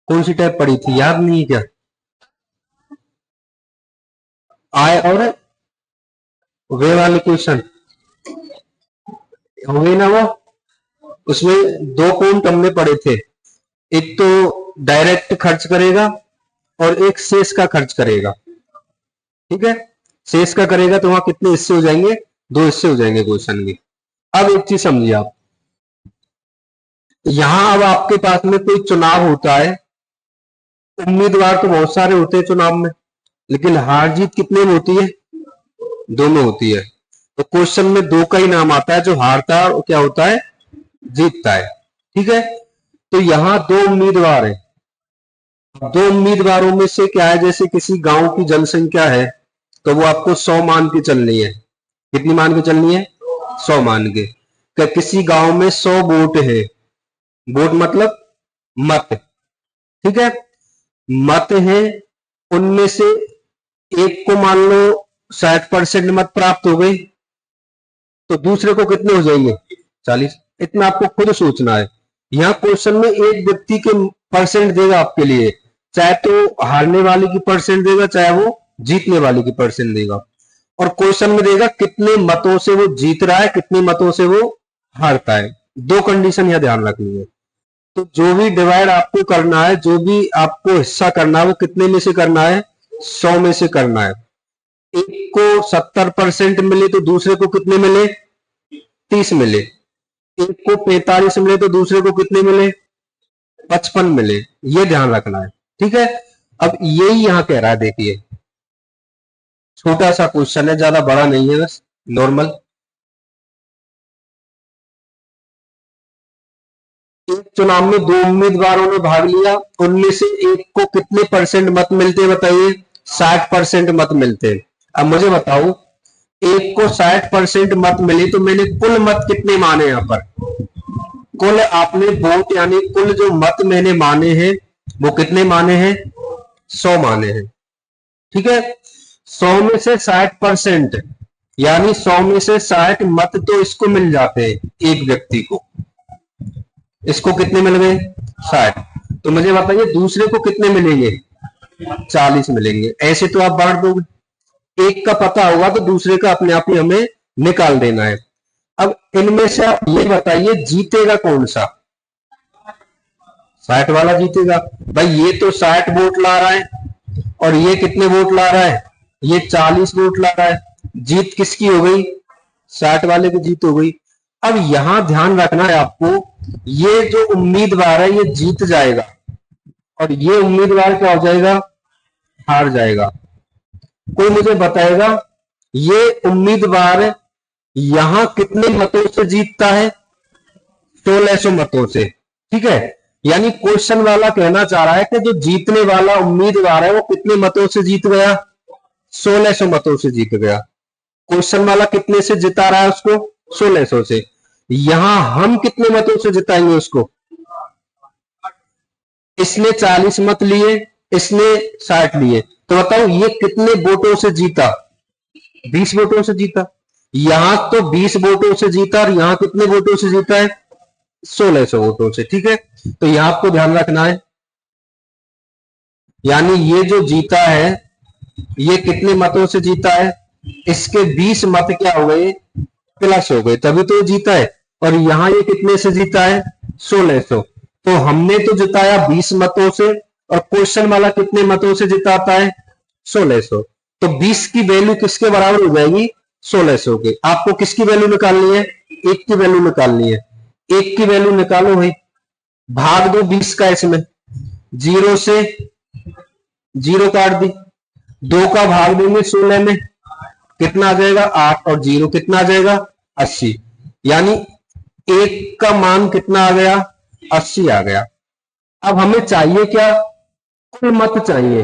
कौन सी टाइप पढ़ी थी, याद नहीं है क्या? आय और वे वाले क्वेश्चन हो गए ना वो। उसमें दो पॉइंट हमने पढ़े थे, एक तो डायरेक्ट खर्च करेगा और एक शेष का खर्च करेगा। ठीक है, शेष का करेगा तो वहां कितने हिस्से हो जाएंगे, दो हिस्से हो जाएंगे क्वेश्चन के। अब एक चीज समझिए आप, यहां अब आपके पास में कोई चुनाव होता है, उम्मीदवार तो बहुत सारे होते हैं चुनाव में, लेकिन हार जीत कितने में होती है, दो में होती है। तो क्वेश्चन में दो का ही नाम आता है, जो हारता है और क्या होता है, जीतता है। ठीक है, तो यहां दो उम्मीदवार है, दो उम्मीदवारों में से क्या है, जैसे किसी गांव की जनसंख्या है तो वो आपको 100 मान के चलनी है। कितनी मान के चलनी है, 100 मान के। क्या किसी गांव में 100 वोट है, वोट मतलब मत, ठीक है, मत है, उनमें से एक को मान लो 60% मत प्राप्त हो गए, तो दूसरे को कितने हो जाएंगे, 40। इतना आपको खुद सोचना है। यहां क्वेश्चन में एक व्यक्ति के परसेंट देगा आपके लिए, चाहे तो हारने वाले की परसेंट देगा, चाहे वो जीतने वाले की परसेंट देगा, और क्वेश्चन में देगा कितने मतों से वो जीत रहा है, कितने मतों से वो हारता है। दो कंडीशन यहां ध्यान रखनी है। तो जो भी डिवाइड आपको करना है, जो भी आपको हिस्सा करना है, वो कितने में से करना है, 100 में से करना है। एक को 70% मिले तो दूसरे को कितने मिले, 30 मिले। एक को 45 मिले तो दूसरे को कितने मिले, 55 मिले। ये ध्यान रखना है। ठीक है, अब यही यहां कह रहा है, देखिए छोटा सा क्वेश्चन है, ज्यादा बड़ा नहीं है, बस नॉर्मल। एक चुनाव में दो उम्मीदवारों ने भाग लिया, उनमें से एक को कितने परसेंट मत मिलते हैं, बताइए, 60% मत मिलते हैं। अब मुझे बताओ, एक को 60% मत मिले तो मैंने कुल मत कितने माने, यहां पर कुल आपने वोट यानी कुल जो मत मैंने माने हैं वो कितने माने हैं, 100 माने हैं। ठीक है, 100 में से 60% यानी 100 में से 60 मत तो इसको मिल जाते हैं, एक व्यक्ति को। इसको कितने मिल गए, 60। तो मुझे बताइए दूसरे को कितने मिलेंगे, 40 मिलेंगे। ऐसे तो आप बांट दोगे, एक का पता होगा तो दूसरे का अपने आप ही हमें निकाल देना है। अब इनमें से आप ये बताइए जीतेगा कौन सा, 60 वाला जीतेगा। भाई ये तो 60 वोट ला रहा है और ये कितने वोट ला रहा है, ये 40 वोट ला रहा है। जीत किसकी हो गई, 60 वाले की जीत हो गई। अब यहां ध्यान रखना है आपको, ये जो उम्मीदवार है ये जीत जाएगा और ये उम्मीदवार क्या हो जाएगा, हार जाएगा। कोई मुझे बताएगा ये उम्मीदवार यहां कितने मतों से जीतता है, 1600 मतों से। ठीक है, यानी क्वेश्चन वाला कहना चाह रहा है कि जो जीतने वाला उम्मीदवार है वो कितने मतों से जीत गया, 1600 मतों से जीत गया। क्वेश्चन वाला कितने से जिता रहा है उसको, 1600 से। यहां हम कितने मतों से जिताएंगे उसको, इसने 40 मत लिए, इसने 60 लिए, तो बताओ ये कितने वोटों से जीता, 20 वोटों से जीता। यहां तो 20 वोटों से जीता और यहां कितने वोटों से जीता है, 1600 वोटों से। ठीक है, तो यहां आपको ध्यान रखना है, यानी ये जो जीता है ये कितने मतों से जीता है, इसके 20 मत क्या हो गए, प्लस हो गए, तभी तो ये जीता है। और यहां ये कितने से जीता है, 1600। तो हमने तो जिताया 20 मतों से और क्वेश्चन वाला कितने मतों से जिताता है, 1600। तो 20 की वैल्यू किसके बराबर हो जाएगी, 1600 के। आपको किसकी वैल्यू निकालनी है, एक की वैल्यू निकालनी है। एक की वैल्यू निकालो भाई, भाग दो 20 का इसमें, 0 से 0 काट दी, 2 का भाग देंगे 16 में, कितना आ जाएगा 8, और 0 कितना आ जाएगा 80। यानी एक का मान कितना आ गया, 80 आ गया। अब हमें चाहिए क्या, कुल मत चाहिए।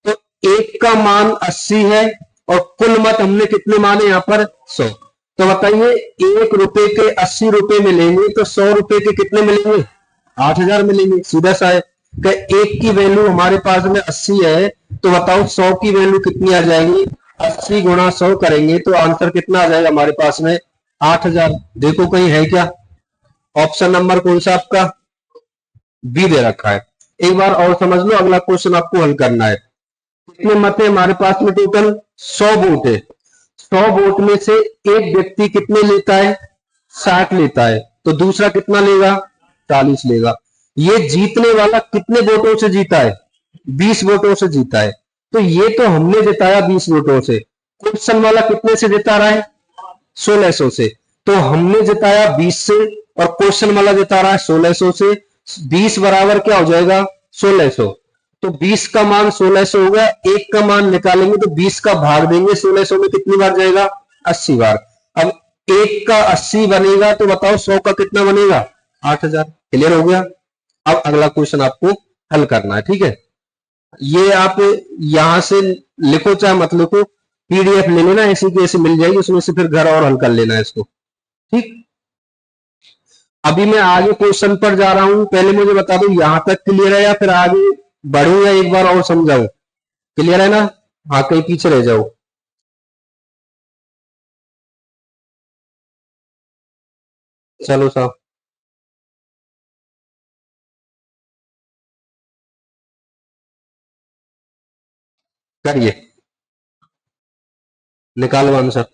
तो एक का मान 80 है और कुल मत हमने कितने माने यहां पर, 100। तो बताइए 1 रुपए के 80 रुपए मिलेंगे तो 100 रुपए के कितने मिलेंगे, 8000 मिलेंगे। सीधा सा है कि एक की वैल्यू हमारे पास में 80 है, तो बताओ 100 की वैल्यू कितनी आ जाएगी, 80 गुणा 100 करेंगे तो आंसर कितना आ जाएगा हमारे पास में, 8000। देखो कहीं है क्या, ऑप्शन नंबर कौन सा आपका, बी दे रखा है। एक बार और समझ लो, अगला क्वेश्चन आपको हल करना है। कितने मत है हमारे पास में? टोटल 100 वोट है। 100 वोट में से एक व्यक्ति कितने लेता है? 60 लेता है। तो दूसरा कितना लेगा? 40 लेगा। ये जीतने वाला कितने वोटों से जीता है? 20 वोटों से जीता है। तो ये तो हमने जिताया 20 वोटों से। क्वेश्चन वाला कितने से जिता रहा है? 1600 से। तो हमने जिताया 20 से और क्वेश्चन वाला जिता रहा है 1600 से। 20 बराबर क्या हो जाएगा? 1600। तो 20 का मान 1600 हो गया। एक का मान निकालेंगे तो 20 का भाग देंगे 1600 में, कितनी बार जाएगा? 80 बार। अब एक का 80 बनेगा तो बताओ 100 का कितना बनेगा? 8000। क्लियर हो गया? अब अगला क्वेश्चन आपको हल करना है, ठीक है। ये आप यहां से लिखो चाहे मत लिखो, पीडीएफ ले लेना, ऐसी की ऐसी मिल जाएगी, उसमें से फिर घर और हल कर लेना है इसको, ठीक। अभी मैं आगे क्वेश्चन पर जा रहा हूं, पहले मुझे बता दो यहां तक क्लियर है या फिर आगे बढ़ू या एक बार और समझाऊं? क्लियर है ना? हाँ, कहीं पीछे रह जाओ। चलो साहब, करिए, निकालो आंसर।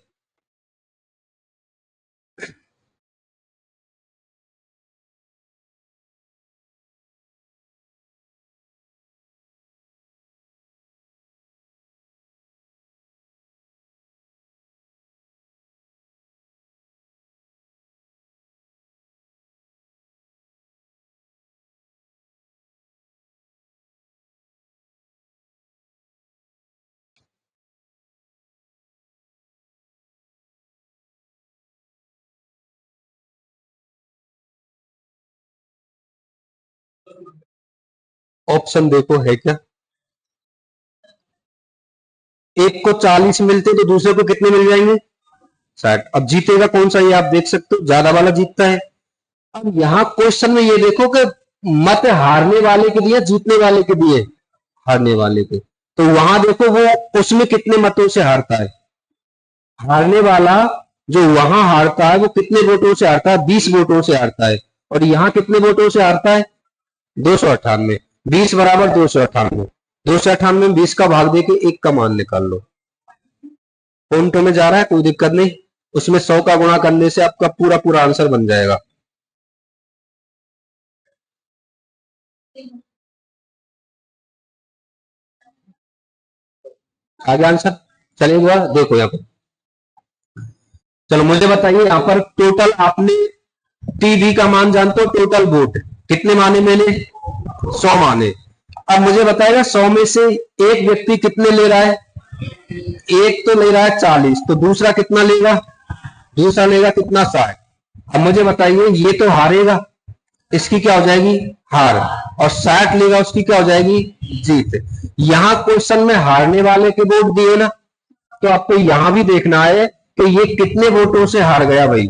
ऑप्शन देखो है क्या? एक को 40 मिलते तो दूसरे को कितने मिल जाएंगे? 60। अब जीतेगा कौन सा, ये आप देख सकते हो, ज्यादा वाला जीतता है। अब यहां क्वेश्चन में ये देखो कि मत हारने वाले के दिए, जीतने वाले के दिए, हारने वाले के। तो वहां देखो वो उसमें कितने मतों से हारता है। हारने वाला जो वहां हारता है वो कितने वोटों से हारता है? 20 वोटों से हारता है। और यहां कितने वोटों से हारता है? 298। 20 बराबर 298। 298 में 20 का भाग देके एक का मान निकाल लो। पॉइंटों में जा रहा है, कोई दिक्कत नहीं। उसमें 100 का गुणा करने से आपका पूरा पूरा आंसर बन जाएगा। आगे आंसर चलेगा, देखो यहाँ पर। चलो मुझे बताइए, यहाँ पर टोटल आपने टीवी का मान जानते हो? टोटल वोट कितने माने मैंने? 100 माने। अब मुझे बताएगा 100 में से एक व्यक्ति कितने ले रहा है? एक तो ले रहा है 40, तो दूसरा कितना लेगा? दूसरा लेगा कितना? 60। अब मुझे बताइए, ये तो हारेगा, इसकी क्या हो जाएगी? हार। और 60 लेगा, उसकी क्या हो जाएगी? जीत। यहां क्वेश्चन में हारने वाले के वोट दिए ना, तो आपको यहां भी देखना है कि ये कितने वोटों से हार गया भाई।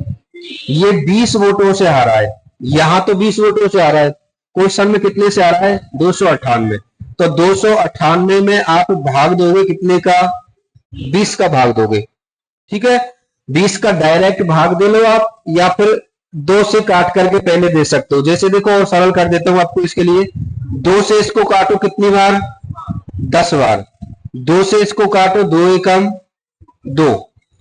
ये 20 वोटों से हारा है। यहां तो 20 वोटों से हारा है, क्वेश्चन में कितने से हारा है? 298। तो 298 में आप भाग दोगे कितने का? 20 का भाग दोगे, ठीक है। 20 का डायरेक्ट भाग दे लो आप, या फिर 2 से काट करके पहले दे सकते हो। जैसे देखो, और सरल कर देता हूं आपको इसके लिए। 2 से इसको काटो कितनी बार? 10 बार। 2 से इसको काटो, 2 एकम 2,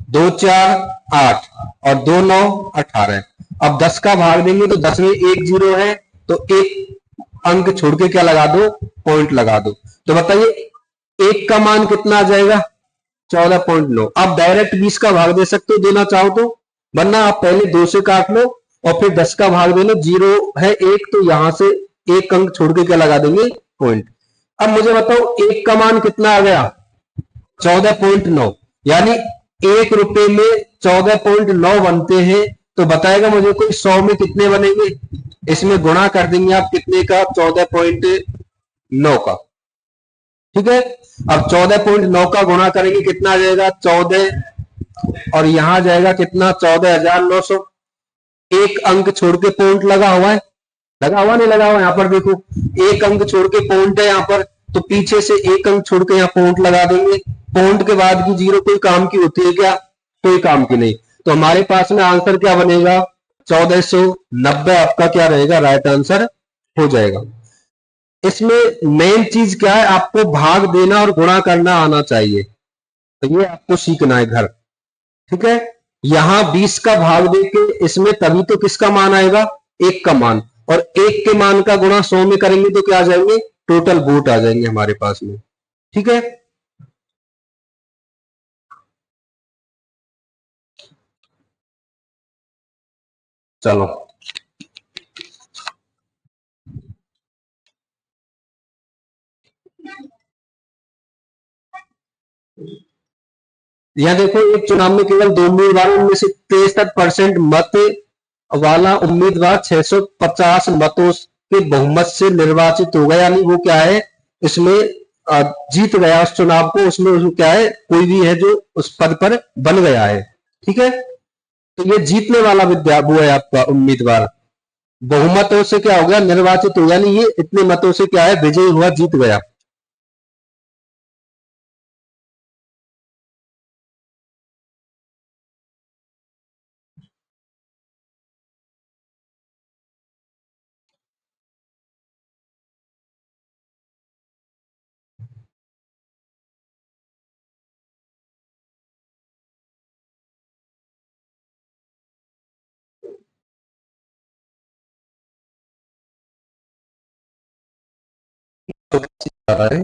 2 4 8 और 2 9 18। अब 10 का भाग देंगे तो 10 में एक जीरो है, तो एक अंक छोड़ के क्या लगा दो? पॉइंट लगा दो। तो बताइए एक का मान कितना आ जाएगा? 14.9। आप डायरेक्ट 20 का भाग दे सकते हो देना चाहो तो, वरना आप पहले 2 से काट लो और फिर 10 का भाग दे लो। जीरो है एक, तो यहां से एक अंक छोड़ के क्या लगा देंगे? पॉइंट। अब मुझे बताओ एक का मान कितना आ गया? 14.9। यानी 1 रुपए में 14.9 बनते हैं। तो बताएगा मुझे कोई 100 में कितने बनेंगे? इसमें गुणा कर देंगे आप कितने का? 14.9 का, ठीक है। अब 14.9 का गुणा करेंगे कितना आ जाएगा? 14, और यहां जाएगा कितना? 14,900। एक अंक छोड़ के पॉइंट लगा हुआ है, लगा हुआ नहीं लगा हुआ? यहाँ पर देखो, एक अंक छोड़ के पॉइंट है यहाँ पर, तो पीछे से एक अंक छोड़ के यहाँ पॉइंट लगा देंगे। पॉइंट के बाद की जीरो कोई काम की होती है क्या? कोई काम की नहीं। तो हमारे पास में आंसर क्या बनेगा? 1490 आपका क्या रहेगा? राइट आंसर हो जाएगा। इसमें मेन चीज क्या है, आपको भाग देना और गुणा करना आना चाहिए, तो ये आपको सीखना है घर। ठीक है, यहां 20 का भाग देके इसमें तभी तो किसका मान आएगा, 1 का मान, और 1 के मान का गुणा 100 में करेंगे तो क्या आ जाएंगे, टोटल वोट आ जाएंगे हमारे पास में। ठीक है, चलो यहां देखो, एक चुनाव में केवल 2 उम्मीदवारों में से 63% मत वाला उम्मीदवार 650 मतों के बहुमत से निर्वाचित हो गया, यानी वो क्या है, इसमें जीत गया उस चुनाव को, उसमें उसको क्या है, कोई भी है जो उस पद पर बन गया है। ठीक है, तो ये जीतने वाला विद्या वो है आपका उम्मीदवार, बहुमतों से क्या हो गया, निर्वाचित हो गया, यानी ये इतने मतों से क्या है, विजयी हुआ, जीत गया। तो आ रहा है,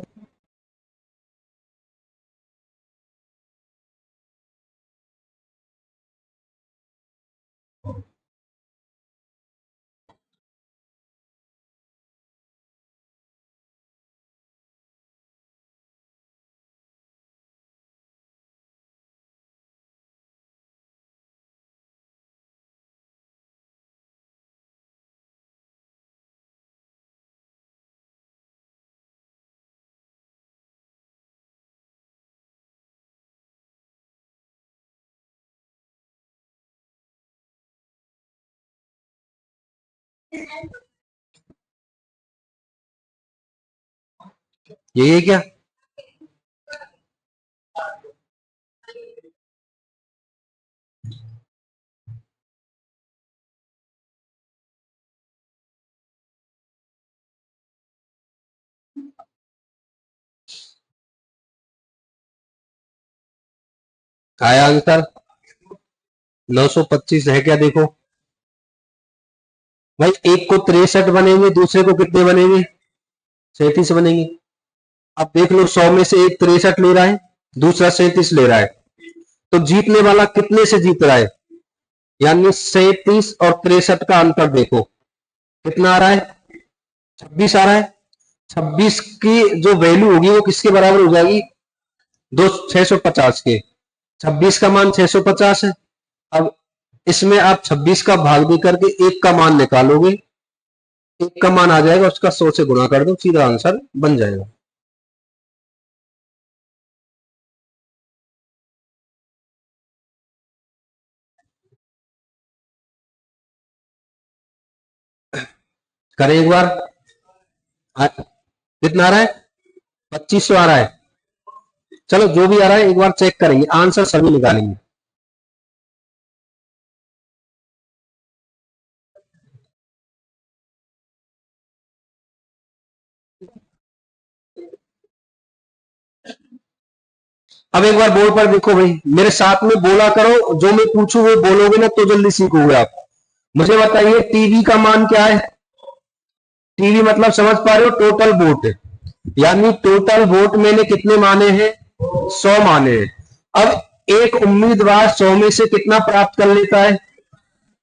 यही है क्या, आया आंसर 925 है क्या, देखो भाई, एक को 63 बनेंगे, दूसरे को कितने बनेंगे, 37 बनेंगे। अब देख लो, 100 में से एक 63 ले रहा है, दूसरा 37 ले रहा है, तो जीतने वाला कितने से जीत रहा है, यानी 37 और 63 का अंतर देखो कितना आ रहा है, 26 आ रहा है। 26 की जो वैल्यू होगी वो किसके बराबर हो जाएगी, 650 के। 26 का मान 650 है। अब इसमें आप 26 का भाग दे करके 1 का मान निकालोगे, 1 का मान आ जाएगा, उसका 100 से गुणा कर दो, सीधा आंसर बन जाएगा। करें एक बार, कितना आ रहा है, 2500 आ रहा है। चलो जो भी आ रहा है एक बार चेक करेंगे, आंसर सभी निकालेंगे। अब एक बार बोर्ड पर देखो भाई, मेरे साथ में बोला करो, जो मैं पूछूं वो बोलोगे ना तो जल्दी सीखोगे आप। मुझे बताइए टीवी का मान क्या है, टीवी मतलब समझ पा रहे हो, टोटल वोट, यानी टोटल वोट मैंने कितने माने हैं, 100 माने हैं। अब एक उम्मीदवार 100 में से कितना प्राप्त कर लेता है,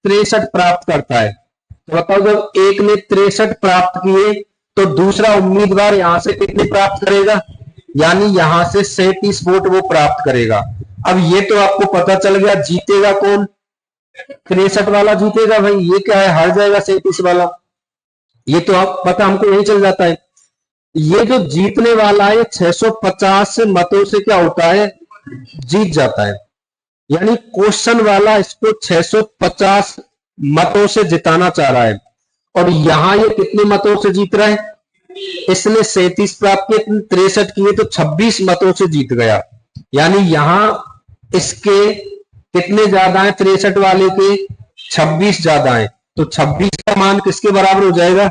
63 प्राप्त करता है। तो बताओ, जब एक ने 63 प्राप्त किए तो दूसरा उम्मीदवार यहां से कितने प्राप्त करेगा, यानी यहां से 37 वोट वो प्राप्त करेगा। अब ये तो आपको पता चल गया, जीतेगा कौन, 63 वाला जीतेगा भाई, ये क्या है, हार जाएगा 37 वाला, ये तो आप पता हमको यही चल जाता है। ये जो जीतने वाला है 650 मतों से क्या होता है, जीत जाता है, यानी क्वेश्चन वाला इसको 650 मतों से जिताना चाह रहा है, और यहां ये कितने मतों से जीत रहा है, इसने 37 प्राप्त किए, 63 किए, तो 26 मतों से जीत गया। यानी यहां इसके कितने ज्यादा है, 63 वाले के 26 ज्यादा है, तो 26 का मान किसके बराबर हो जाएगा,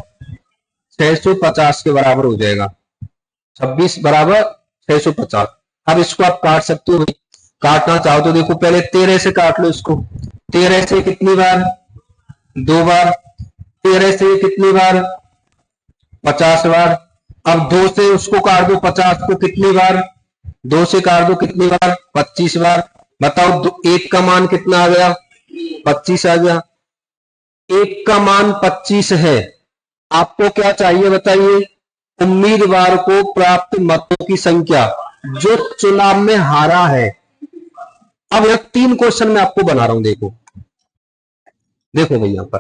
650 के बराबर हो जाएगा। 26 बराबर 650। अब इसको आप काट सकते हो भाई, काटना चाहो तो देखो पहले 13 से काट लो इसको। 13 से कितनी बार? 2 बार। 13 से कितनी बार? 50 बार। अब 2 से उसको काट दो 50 को कितनी बार? 2 से काट दो कितनी बार? 25 बार। बताओ एक का मान कितना आ गया? 25 आ गया। एक का मान 25 है। आपको क्या चाहिए बताइए? उम्मीदवार को प्राप्त मतों की संख्या जो चुनाव में हारा है। अब यह 3 क्वेश्चन मैं आपको बना रहा हूं, देखो देखो भाई, यहां पर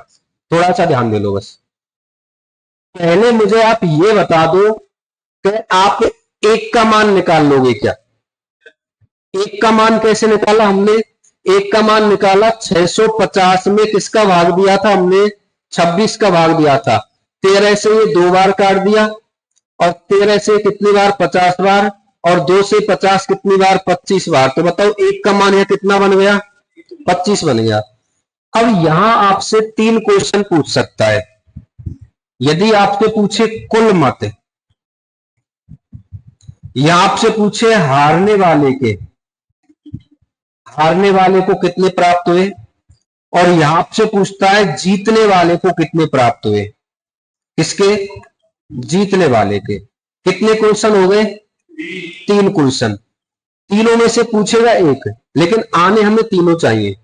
थोड़ा सा ध्यान दे लो बस। पहले मुझे आप ये बता दो कि आप एक का मान निकाल लोगे क्या? एक का मान कैसे निकाला हमने? एक का मान निकाला 650 में किसका भाग दिया था हमने? 26 का भाग दिया था। 13 से ये 2 बार काट दिया, और 13 से कितनी बार? 50 बार। और 2 से 50 कितनी बार? 25 बार। तो बताओ एक का मान यह कितना बन गया? 25 बन गया। अब यहां आपसे 3 क्वेश्चन पूछ सकता है। यदि आपसे पूछे कुल मत, या आपसे पूछे हारने वाले को कितने प्राप्त हुए, और यहां आपसे पूछता है जीतने वाले को कितने प्राप्त हुए। किसके? जीतने वाले के। कितने क्वेश्चन हो गए? 3 क्वेश्चन। तीनों में से पूछेगा एक, लेकिन आने हमें तीनों चाहिए।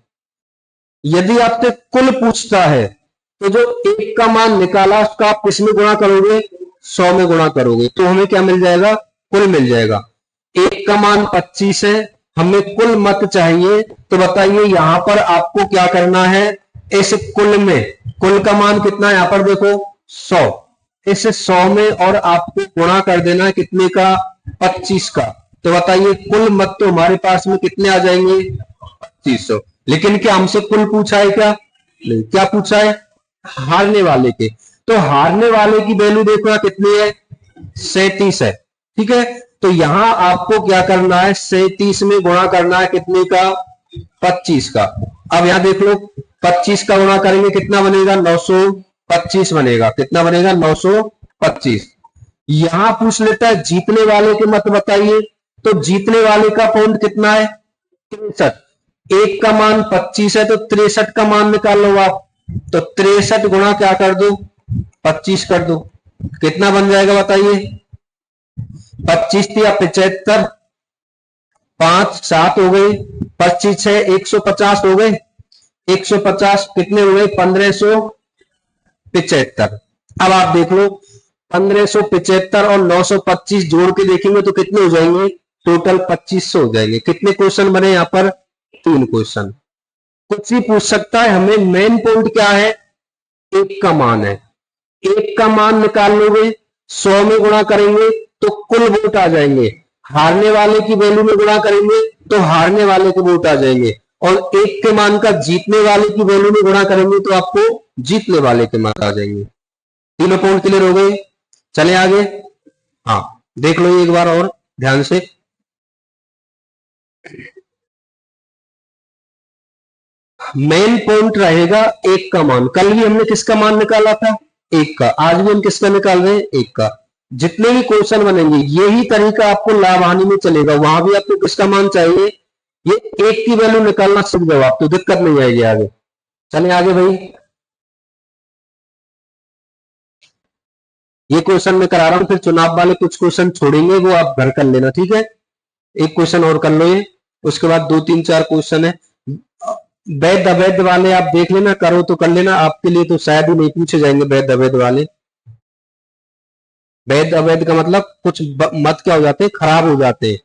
यदि आपसे कुल पूछता है तो जो एक का मान निकाला उसका आप किसमें गुणा करोगे? 100 में गुणा करोगे, तो हमें क्या मिल जाएगा? कुल मिल जाएगा। एक का मान 25 है, हमें कुल मत चाहिए, तो बताइए यहां पर आपको क्या करना है? इस कुल में, कुल का मान कितना है यहां पर देखो? 100। इस 100 में और आपको गुणा कर देना है कितने का? 25 का। तो बताइए कुल मत तो हमारे पास में कितने आ जाएंगे? 2500। लेकिन क्या हमसे कुल पूछा है क्या? नहीं। क्या पूछा है? हारने वाले के। तो हारने वाले की वैल्यू देखो कितनी है? 37 है। ठीक है, तो यहां आपको क्या करना है? 37 में गुणा करना है कितने का? 25 का। अब यहां देख लो, 25 का गुणा करेंगे कितना बनेगा? 925 बनेगा। कितना बनेगा? 925। यहां पूछ लेता है जीतने वाले के मत बताइए, तो जीतने वाले का पॉइंट कितना है? 63। एक का मान 25 है तो 63 का मान निकाल लो आप। तो 63 गुणा क्या कर दो? 25 कर दो। कितना बन जाएगा बताइए? 25 या 75, 5 7 हो गई, 25 है 150 हो गए। 150 कितने हो गए? 1575। अब आप देख लो, 1575 और 925 जोड़ के देखेंगे तो कितने हो जाएंगे? टोटल 2500 हो जाएंगे। कितने क्वेश्चन बने यहां पर? 3 क्वेश्चन। कुछ भी पूछ सकता है, हमें मेन पॉइंट क्या है? एक का मान है। एक का मान निकाल लोगे, 100 में गुणा करेंगे तो कुल वोट आ जाएंगे। हारने वाले की वैल्यू में गुणा करेंगे तो हारने वाले के वोट आ जाएंगे। और एक के मान का जीतने वाले की वैल्यू में गुणा करेंगे तो आपको जीतने वाले के मान आ जाएंगे। तीनों पॉइंट क्लियर हो गए? चले आगे। हाँ, देख लो एक बार और ध्यान से। मेन पॉइंट रहेगा एक का मान। कल भी हमने किसका मान निकाला था? एक का। आज भी हम किसका निकाल रहे हैं? एक का। जितने भी क्वेश्चन बनेंगे यही तरीका आपको लाभ हानि में चलेगा। वहां भी आपको किसका मान चाहिए? ये एक की वैल्यू निकालना सीख जाओ आप, तो दिक्कत नहीं आएगी आगे। चले आगे भाई। ये क्वेश्चन मैं करा रहा हूं, फिर चुनाव वाले कुछ क्वेश्चन छोड़ेंगे, वो आप घर कर लेना, ठीक है? एक क्वेश्चन और कर लो ये, उसके बाद 2 3 4 क्वेश्चन है। वैध अवैध वाले आप देख लेना, करो तो कर लेना। आपके लिए तो शायद ही नहीं पूछे जाएंगे वैध अवैध वाले। वैध अवैध का मतलब कुछ मत क्या हो जाते हैं? खराब हो जाते हैं।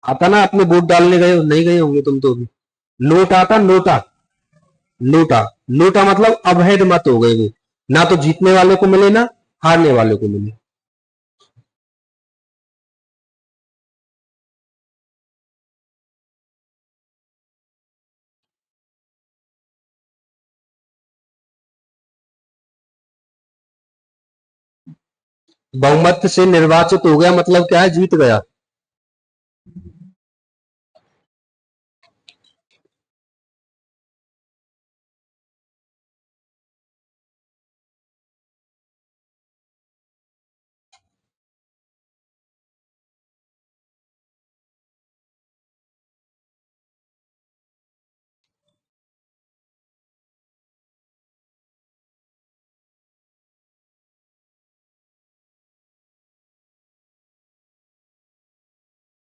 आता ना, अपने वोट डालने गए हो, नहीं गए होंगे तुम तो अभी। लोट आता, नोटा। लोटा। लोटा मतलब अवैध मत हो गए वो। ना तो जीतने वाले को मिले ना हारने वाले को मिले। बहुमत से निर्वाचित हो गया मतलब क्या है? जीत गया।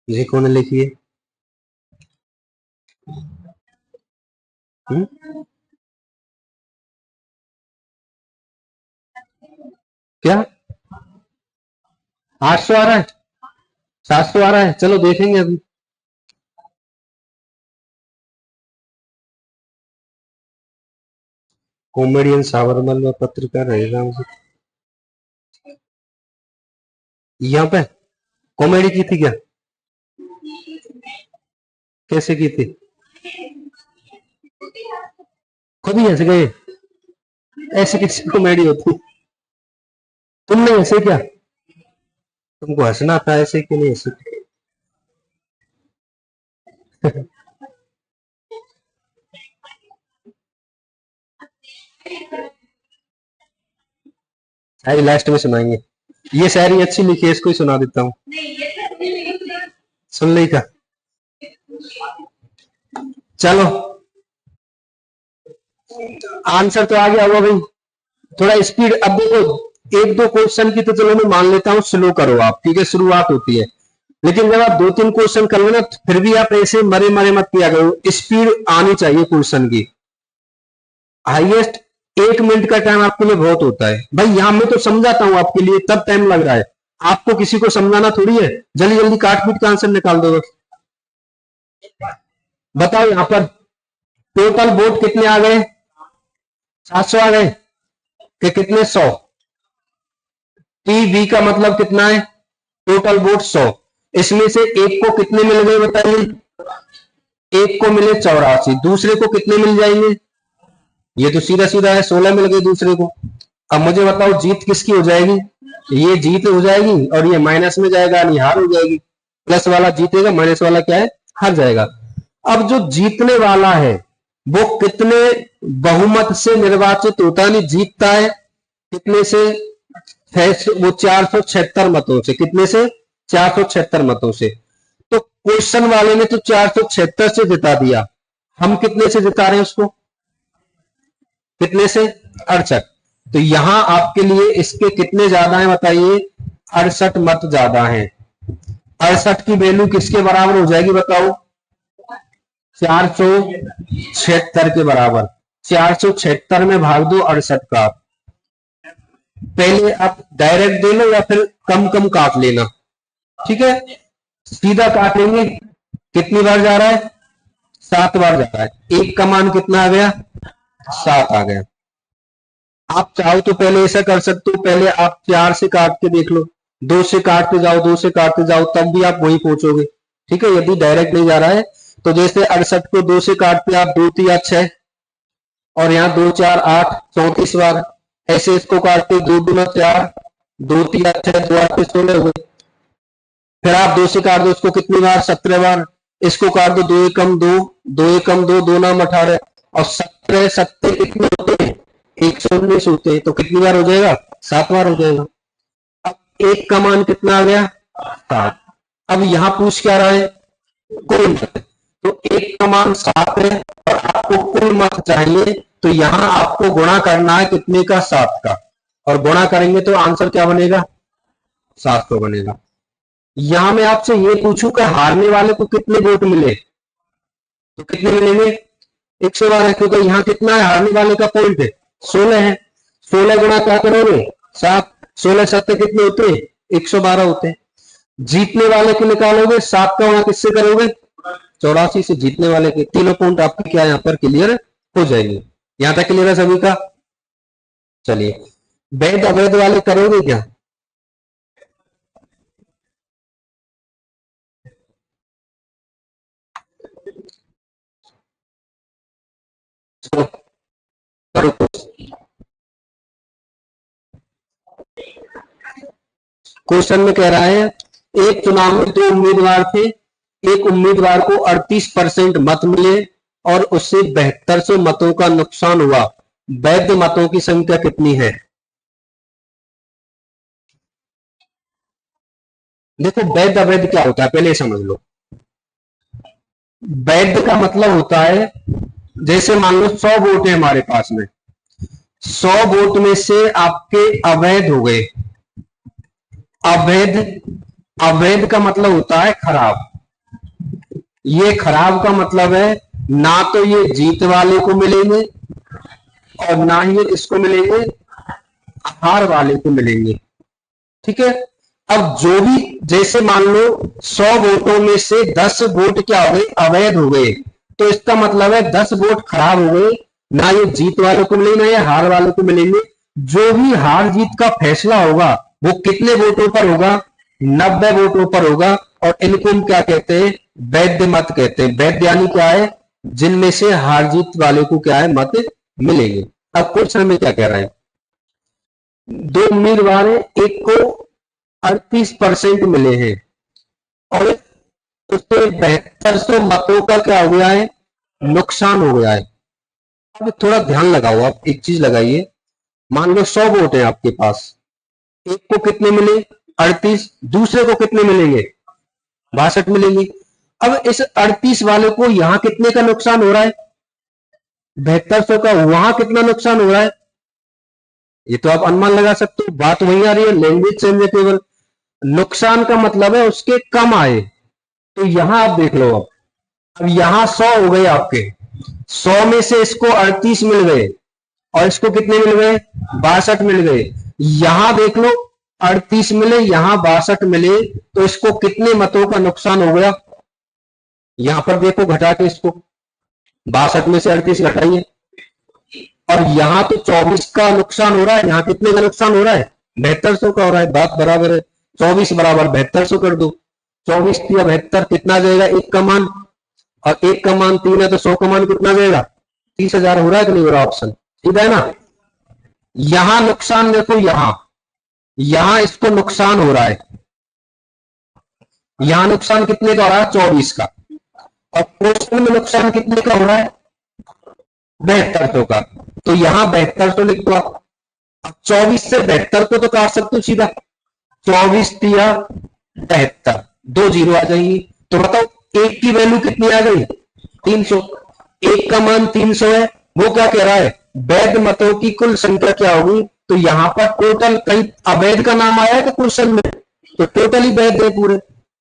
ये कौन लिखी है? क्या 800 आ रहा है, 700 आ रहा है? चलो देखेंगे अभी। कॉमेडियन साबरमल में पत्रकार रहेगा यहाँ पे। कॉमेडी की थी क्या? कैसे की थी? खुद ही हंस गए? ऐसे किसी कॉमेडी होती? तुमने ऐसे क्या? तुमको हंसना था ऐसे कि नहीं ऐसे? शायरी लास्ट में सुनाएंगे। ये शायरी अच्छी लिखी है, इसको ही सुना देता हूँ। सुन ली का? चलो आंसर तो आ गया होगा भाई। थोड़ा स्पीड। अब देखो एक दो क्वेश्चन की तो चलो मैं मान लेता हूँ स्लो करो आप, ठीक है, शुरुआत होती है। लेकिन जब आप दो तीन क्वेश्चन कर लो ना फिर भी आप ऐसे मरे मरे मत किया करो, स्पीड आनी चाहिए क्वेश्चन की। हाईएस्ट 1 मिनट का टाइम आपके लिए बहुत होता है भाई। यहां मैं तो समझाता हूं आपके लिए, तब टाइम लग रहा है। आपको किसी को समझाना थोड़ी है। जल्दी जल्दी काट पीट का आंसर निकाल दो। बताओ यहां पर टोटल वोट कितने आ गए? 700 आ गए कि कितने? 100। टीवी का मतलब कितना है? Total vote 100। इसमें से एक को कितने मिल गए बताइए? एक को मिले 84, दूसरे को कितने मिल जाएंगे? ये तो सीधा सीधा है, 16 मिल गए दूसरे को। अब मुझे बताओ जीत किसकी हो जाएगी? ये जीत हो जाएगी और ये माइनस में जाएगा यानी हार हो जाएगी। प्लस वाला जीतेगा, माइनस वाला क्या है? हार जाएगा। अब जो जीतने वाला है वो कितने बहुमत से निर्वाचित होता है, नहीं जीतता है? कितने से? वो 476 मतों से। कितने से? 476 मतों से। तो क्वेश्चन वाले ने तो 476 से जिता दिया, हम कितने से जिता रहे हैं उसको? कितने से? 68। तो यहां आपके लिए इसके कितने ज्यादा हैं बताइए? 68 मत ज्यादा हैं। 68 की वैल्यू किसके बराबर हो जाएगी बताओ? 476 के बराबर। 476 में भाग दो 68 का। पहले आप डायरेक्ट दे लो या फिर कम कम काट लेना, ठीक है? सीधा काटेंगे। कितनी बार जा रहा है? 7 बार जा रहा है। एक का मान कितना आ गया? 7 आ गया। आप चाहो तो पहले ऐसा कर सकते हो, पहले आप 4 से काट के देख लो, 2 से काटते जाओ, 2 से काटते जाओ, तब भी आप वही पहुंचोगे, ठीक है? यदि डायरेक्ट नहीं जा रहा है तो जैसे 68 को 2 से काटते आप 2 3 6 और यहाँ 2 4 8 34 बार। ऐसे इसको काटते 2 2 4, 2 3 6, 2 8 16 हो गए। फिर आप 2 से काट दो इसको कितनी बार? 17 बार। इसको काट दो 2 एकम 2, 2 एकम 2, 2 नाम 18 और 17 7 कितने होते हैं? 119 होते हैं। तो कितनी बार हो जाएगा? 7 बार हो जाएगा। अब एक का मान कितना आ गया? 7। अब यहां पूछ क्या रहा है? कुल मत। तो एक का मान 7 है और आपको कुल मत चाहिए, तो यहां आपको गुणा करना है कितने का? 7 का। और गुणा करेंगे तो आंसर क्या बनेगा? 700 बनेगा। यहां मैं आपसे ये पूछूं कि हारने वाले को कितने वोट मिले, तो कितने मिलेंगे? 112 है, क्योंकि यहाँ कितना है? हारने वाले का पॉइंट है 16 है। 16 गुणा क्या करोगे? 7। 16 7 कितने होते हैं? 112 होते हैं। जीतने वाले के निकालोगे, 7 का गुणा किससे करोगे? 84 से। जीतने वाले के तीनों पॉइंट आपके क्या यहाँ पर क्लियर हो जाएंगे। यहां तक क्लियर है सभी का? चलिए वैध अवैध वाले करोगे क्या? चलो करो। क्वेश्चन में कह रहा है एक चुनाव में 2 उम्मीदवार थे, एक उम्मीदवार को 38% मत मिले और उससे 7200 मतों का नुकसान हुआ। वैध मतों की संख्या कितनी है? देखो वैध अवैध क्या होता है पहले समझ लो। वैध का मतलब होता है जैसे मान लो 100 वोट है हमारे पास में, 100 वोट में से आपके अवैध हो गए। अवैध, अवैध का मतलब होता है खराब। ये खराब का मतलब है ना तो ये जीत वाले को मिलेंगे और ना ही इसको मिलेंगे, हार वाले को मिलेंगे। ठीक है, अब जो भी, जैसे मान लो 100 वोटों में से 10 वोट क्या हो गए, अवैध हो गए, तो इसका मतलब है 10 वोट खराब हो गए, ना ये जीत वालों को मिलेंगे ना ये हार वालों को मिलेंगे। जो भी हार जीत का फैसला होगा वो कितने वोटों पर होगा, 90 वोटों पर होगा। और इनको हम क्या कहते हैं, वैध मत कहते हैं। वैध यानी क्या है, जिनमें से हार जीत वाले को क्या है, मत मिलेंगे। अब क्वेश्चन में क्या कह रहा है, दो उम्मीदवार है, एक को 38% मिले हैं और उसके 7200 मतों का क्या हो गया है, नुकसान हो गया है। अब थोड़ा ध्यान लगाओ, आप एक चीज लगाइए, मान लो 100 वोट है आपके पास, एक को कितने मिले, 38, दूसरे को कितने मिलेंगे, 62 मिलेंगे। अब इस 38 वाले को यहां कितने का नुकसान हो रहा है, 7200 का, वहां कितना नुकसान हो रहा है, ये तो आप अनुमान लगा सकते हो। बात वही आ रही है, लैंग्वेज चेंज है केवल। नुकसान का मतलब है उसके कम आए, तो यहां आप देख लो, अब यहां 100 हो गए आपके, 100 में से इसको 38 मिल गए और इसको कितने मिल गए, 62 मिल गए। यहां देख लो 38 मिले, यहां 62 मिले, तो इसको कितने मतों का नुकसान हो गया, यहां पर देखो घटा के इसको, 62 में से 38 घटाइए, और यहां तो 24 का नुकसान हो रहा है, यहां कितने का नुकसान हो रहा है, 7200 का हो रहा है। बात बराबर है, 24 बराबर 7200 कर दो, 24 या 72 कितना जाएगा, एक का मान, और एक का मान 3 है तो 100 का मान कितना जाएगा, 30,000 हो रहा है कि नहीं हो रहा, ऑप्शन ठीक है ना। यहां नुकसान देखो, यहां इसको नुकसान हो रहा है, यहां नुकसान कितने का हो रहा है, 24 का, और क्वेश्चन में नुकसान कितने का हो रहा है, 7200 का, तो यहां 7200 लिख दो आप। अब 24 से 72 को तो काट सकते हो सीधा, 24 या 72, 2 जीरो आ जाएंगी, तो बताओ एक की वैल्यू कितनी आ गई, 300, एक का मान 300 है। वो क्या कह रहा है, वैध मतों की कुल संख्या क्या होगी, तो यहां पर टोटल, कई अवैध का नाम आया है कि क्वेश्चन में, तो टोटली वैध है पूरे,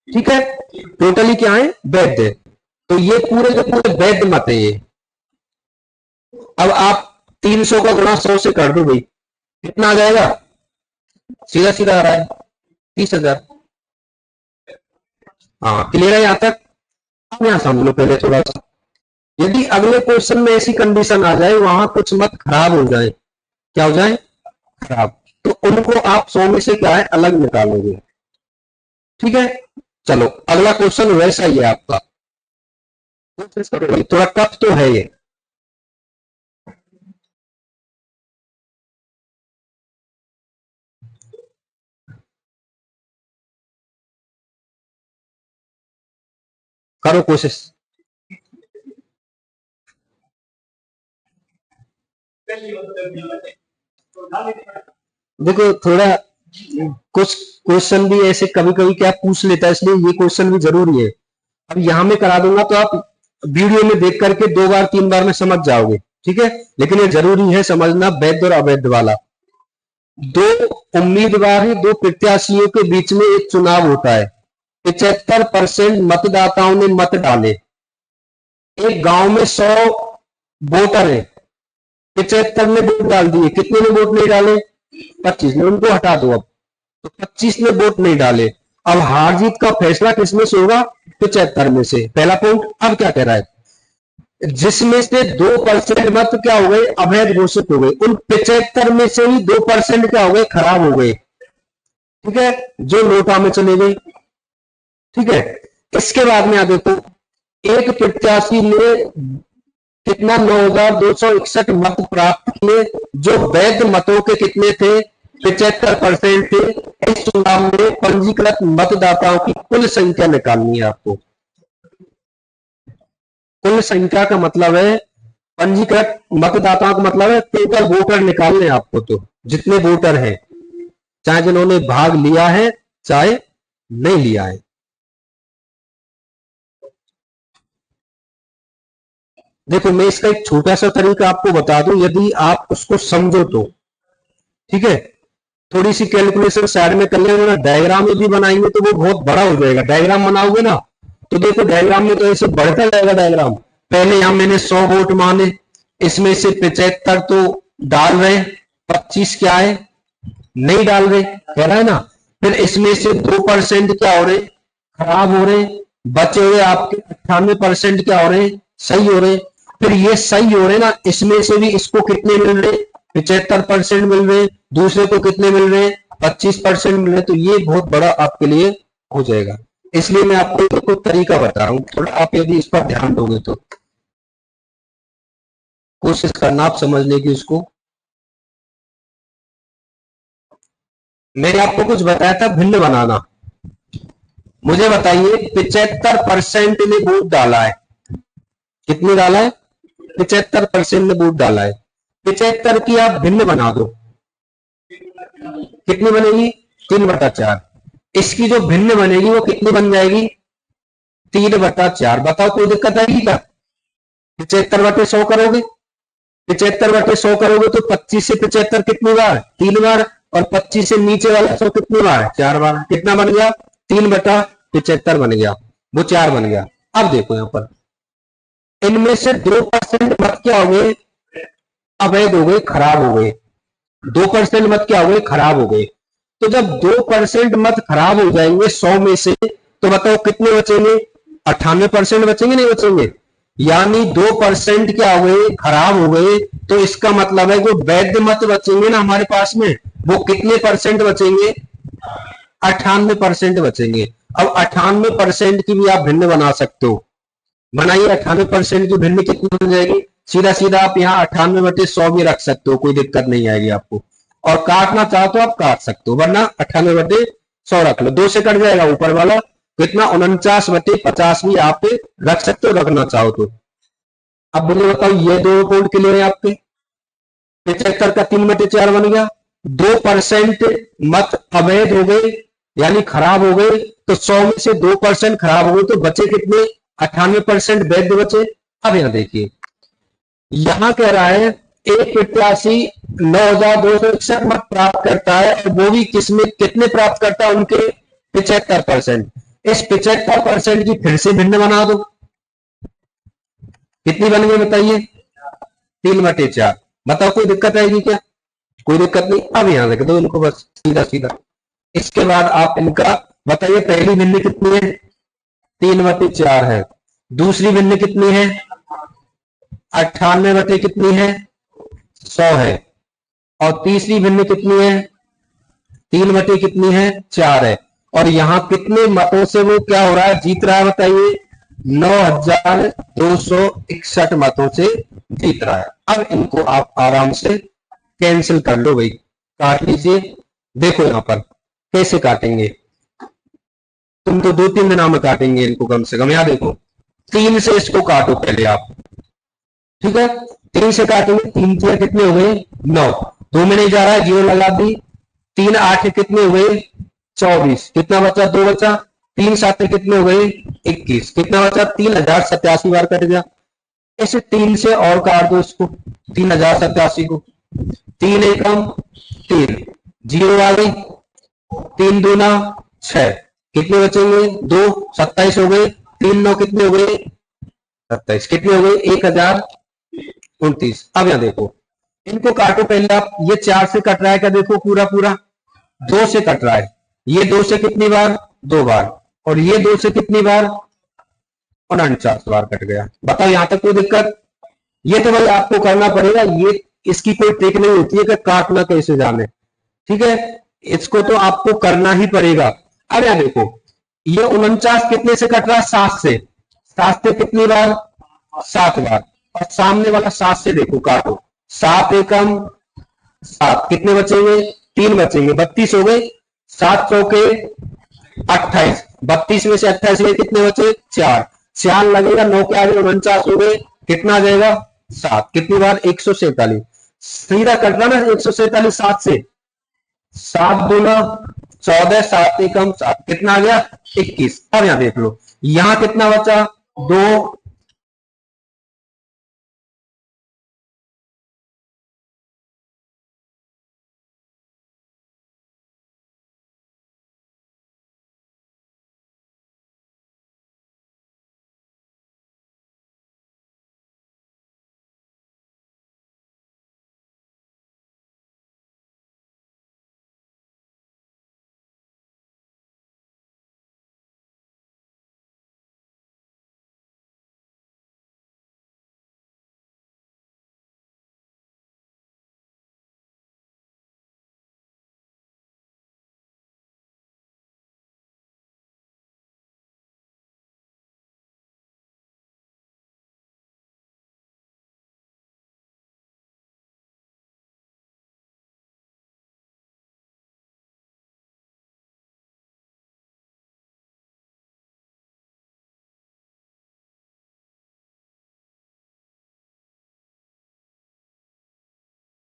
ठीक है, टोटली क्या है, वैध है, तो ये पूरे के पूरे वैध मत है ये। अब आप 300 का गुणा 100 से कर दो भाई, कितना आ जाएगा, सीधा सीधा आ रहा है 30,000। हाँ क्लियर है यहां तक। अब यहां समझ लो पहले थोड़ा सा, यदि अगले क्वेश्चन में ऐसी कंडीशन आ जाए वहां कुछ मत खराब हो जाए, क्या हो जाए, खराब, तो उनको आप 100 में से क्या है, अलग निकालोगे। ठीक है, चलो अगला क्वेश्चन वैसा ही है आपका, थोड़ा टफ तो है ये। करो कोशिश। देखो थोड़ा कुछ क्वेश्चन भी ऐसे कभी कभी क्या पूछ लेता है, इसलिए ये क्वेश्चन भी जरूरी है। अब यहां में करा दूंगा तो आप वीडियो में देख करके 2 बार 3 बार में समझ जाओगे, ठीक है, लेकिन ये जरूरी है समझना, वैध और अवैध वाला। दो उम्मीदवार है, दो प्रत्याशियों के बीच में एक चुनाव होता है, 75% मतदाताओं ने मत डाले। एक गांव में 100 वोटर है, 75 ने वोट डाल दिए, कितने ने वोट नहीं डाले, 25 ने, उनको हटा दो। अब तो 25 ने वोट नहीं डाले, अब हार जीत का फैसला किसमें से होगा, 75 में से, पहला पॉइंट। अब क्या कह रहा है, जिसमें से 2% मत क्या हो गए, अवैध घोषित हो गए, उन 75 में से ही 2% क्या हो गए, खराब हो गए, ठीक है, जो नोटा में चले गए। ठीक है, इसके बाद में आ देखो, एक प्रत्याशी ने कितना 9,261 मत प्राप्त किए, जो वैध मतों के कितने थे, 75% थे। इस चुनाव में पंजीकृत मतदाताओं की कुल संख्या निकालनी है आपको। कुल संख्या का मतलब है, पंजीकृत मतदाताओं का मतलब है टोटल वोटर निकालने हैं आपको, तो जितने वोटर हैं, चाहे जिन्होंने भाग लिया है चाहे नहीं लिया है। देखो मैं इसका एक छोटा सा तरीका आपको बता दूं, यदि आप उसको समझो तो, ठीक है, थोड़ी सी कैलकुलेशन साइड में कर लेंगे ना, डायग्राम भी बनाएंगे तो वो बहुत बड़ा हो जाएगा। डायग्राम बनाओगे ना तो देखो डायग्राम में तो ऐसे बढ़ता जाएगा डायग्राम। पहले यहां मैंने 100 वोट माने, इसमें से 75 तो डाल रहे, 25 क्या है नहीं डाल रहे, कह रहा है ना। फिर इसमें से 2% क्या हो रहे, खराब हो रहे, बचे हुए आपके 98% क्या हो रहे, सही हो रहे। फिर ये सही हो रहे ना, इसमें से भी इसको कितने मिल रहे, 75% मिल रहे, दूसरे को कितने मिल रहे, 25% मिल रहे। तो ये बहुत बड़ा आपके लिए हो जाएगा। इसलिए मैं आपको तरीका बता रहा हूं, थोड़ा आप यदि इस पर ध्यान दोगे तो कोशिश करना आप समझने की उसको। मैंने आपको कुछ बताया था भिन्न बनाना। मुझे बताइए 75% ने वोट डाला है, कितने डाला है, 75% ने वोट डाला है। 75 की आप भिन्न बना दो, कितनी बनेगी, 3/4। इसकी जो भिन्न बनेगी वो कितनी बन जाएगी, 3/4। बताओ कोई दिक्कत आएगी क्या, 75/100 करोगे, 75/100 करोगे तो 25 से 75 कितनी बार, 3 बार, और 25 से नीचे वाला 100 कितनी बार, 4 बार। कितना बन गया, 3/75 बन गया, वो 4 बन गया। अब देखो यहां पर इनमें से 2% मत क्या हो गए, अवैध हो गए, खराब हो गए। 2% मत क्या हो गए, खराब हो गए। तो जब 2% मत खराब हो जाएंगे 100 में से, तो बताओ कितने बचेंगे, 98% बचेंगे, नहीं बचेंगे। यानी 2% क्या हो गए, खराब हो गए। तो इसका मतलब है जो वैध मत बचेंगे ना हमारे पास में, वो कितने परसेंट बचेंगे, 98% बचेंगे। अब 98% की भी आप भिन्न बना सकते हो, बनाइए। 98% की भिन्न कितनी बन जाएगी, सीधा सीधा आप यहाँ 98/100 भी रख सकते हो, कोई दिक्कत नहीं आएगी आपको। और काटना चाहो तो आप काट सकते हो, वरना 98/100 रख लो, 2 से कट जाएगा ऊपर वाला, कितना 49/50 भी आप रख सकते हो, रखना चाहो तो। अब मुझे बताओ ये 2 पॉइंट क्लियर है आपके, 75 का 3/4 बन गया। 2% मत अवैध हो गए यानी खराब हो गए, तो 100 में से 2% खराब हो गए, तो बचे कितने, 98% वैध बचे। अब यहां देखिए, यहां कह रहा है एक प्रत्याशी 9,261 मत प्राप्त करता है, और वो भी किसमें कितने प्राप्त करता है, उनके 75%। इस 75% की फिर से भिन्न बना दो, कितनी बन गई बताइए, 3/4। बताओ कोई दिक्कत आएगी क्या, कोई दिक्कत नहीं। अब यहां रख दो इनको बस सीधा सीधा। इसके बाद आप इनका बताइए, पहली भिन्न कितनी है, 3/4 है। दूसरी भिन्न कितनी है, 98 कितनी है, 100 है। और तीसरी भिन्न कितनी है, 3 कितनी है, 4 है। और यहां कितने मतों से वो क्या हो रहा है, जीत रहा है बताइए, 9,261 मतों से जीत रहा है। अब इनको आप आराम से कैंसिल कर लो भाई, काट लीजिए। देखो यहां पर कैसे काटेंगे, तुम तो 2-3 दिनों में काटेंगे इनको कम से कम। यहां देखो 3 से इसको काटो पहले आप, ठीक है, 3 से काटेंगे, 3 से कितने हो गए, 9, 2 में नहीं जा रहा है, 0 लगा दी। 3 8 कितने हो गए, 24, कितना बचा, 2 बचा। 3 7 कितने हो गए, 21, कितना बचा, 3087 बार कट गया। ऐसे 3 से और काट दो इसको, 3087 को, 3 एकम 3, 0 आ गई, 3 दूना 6, कितने बचेंगे, 2, 27 हो गए, 3 9 कितने हो गए, 27, कितने हो गए, 1029। अब यहां देखो इनको काटो पहले आप, ये 4 से कट रहा है क्या, देखो पूरा पूरा 2 से कट रहा है, ये 2 से कितनी बार, 2 बार, और ये 2 से कितनी बार, 49 बार कट गया। बताओ यहां तक कोई दिक्कत, ये तो भाई आपको करना पड़ेगा, ये इसकी कोई ट्रिक नहीं होती है कि काटना कैसे जाने, ठीक है, इसको तो आपको करना ही पड़ेगा। अब यहां देखो ये 49 कितने से कट रहा है, 7 से, 7 से कितनी बार, 7 बार, और सामने वाला 7 से देखो काटो, 7 एकम 7, कितने बचेंगे, 3 बचेंगे, 32 हो गए। 7 चौके 28, 32 में से 28 में कितने बचे, 4, 4 लगेगा, 9 के आगे 49 हो गए, कितना आ जाएगा, 7, कितनी बार, 147। सीधा कट रहा ना 147 7 से, 7 दूना 14, 7 एकम 7, कितना आ गया, 21। अब यहां देख लो, यहां कितना बचा, 2